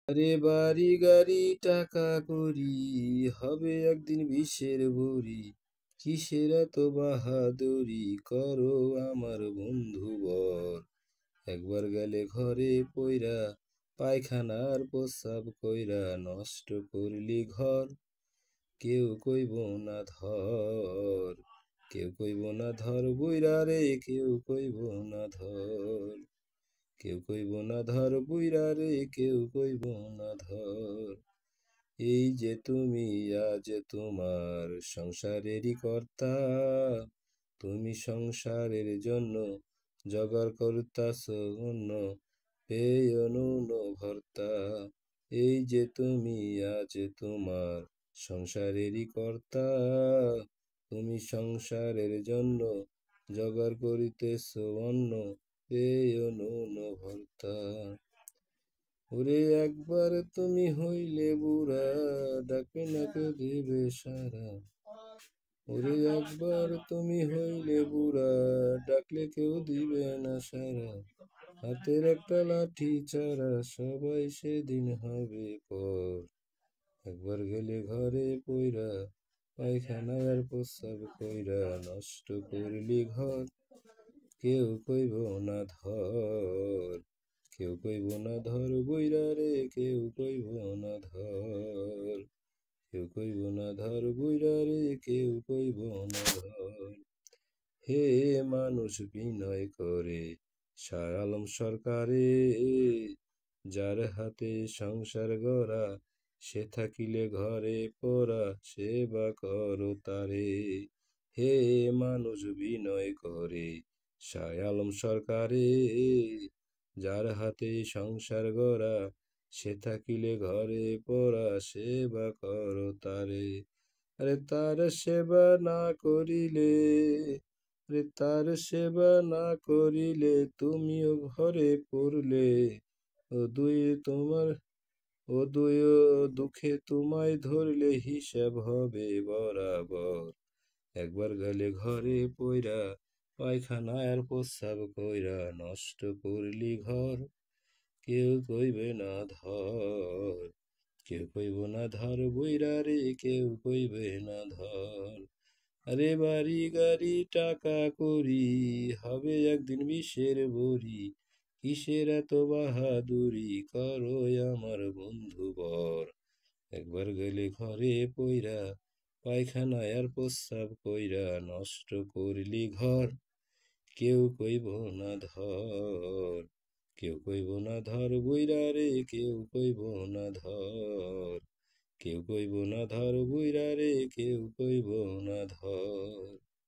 আরে বাড়ি গাড়ি টাকা করি, হবে একদিন বিষের বড়ি। কিসের এত বাহাদুরি করো আমার বন্ধু বর। একবার গেলে ঘরে পইরা, পায়খানার প্রস্রাব কইরা নষ্ট করলি ঘর। কেউ কইব না ধর, কেউ কইব না ধর বুইরা রে, কেউ কইব না ধর। কেউ কইব না ধর বুইরা রে, কেউ কইব না ধর। এই যে তুমি আজ তোমার সংসারেরই কর্তা, তুমি সংসারের জন্য জগাড় করতাছ অন্য, পেয় নুন ভর্তা। এই যে তুমি আজ তোমার সংসারেরই কর্তা, তুমি সংসারের জন্য জগাড় করিতেছ অন্য, পেয় নুন ভর্তা। ওরে একবার তুমি হইলে বুড়া, ডাকে না কেউ দিবে সারা। ওরে একবার তুমি হইলে বুড়া, ডাকলে কেউ দিবে না সারা। হাতের একটা লাঠি চারা, সবাই সেদিন হবে পর। একবার গেলে ঘরে পইরা, পায়খানায় আর প্রস্রাব কইরা নষ্ট করলি ঘর। কেউ কইব না ধর, কেউ কইব না ধর বুইরা রে, কেউ কইব না ধর। কেউ কইব না ধর বুইরা রে, কেউ কইব না ধর। হে মানুষ বিনয় করে শাহ আলম সরকারে, যার হাতে সংসার গড়া, সে থাকিলে ঘরে পড়া, সেবা করো তারে। হে মানুষ বিনয় করে শাহ আলম সরকারে, যার হাতে সংসার গড়া, সে থাকিলে ঘরে পড়া, সেবা করো তারে। আরে তার সেবা না করিলে, আরে তার সেবা না করিলে তুমিও ঘরে পড়লে। ও দুই তোমার, ও দুই দুঃখে তোমায় ধরলে হিসাব হবে বরাবর। একবার গেলে ঘরে পইরা, পায়খানায় আর প্রস্রাব কইরা নষ্ট করলি ঘর। কেউ কইবে না ধর, কেউ কইব না ধর বুইরা রে, কেউ কইবে না ধর। আরে বাড়ি গাড়ি টাকা করি, হবে একদিন বিষের বড়ি। কিসের এত বাহাদুরি করো আমার বন্ধু বর। একবার গেলে ঘরে পইরা, পায়খানায় আর প্রস্রাব কইরা নষ্ট করলি ঘর। কেউ কইব না ধর, কেউ কইব না ধর বুইরা রে, কেউ কইব না ধর। কেউ কইব না ধর বুইরা রে, কেউ কইব না ধর।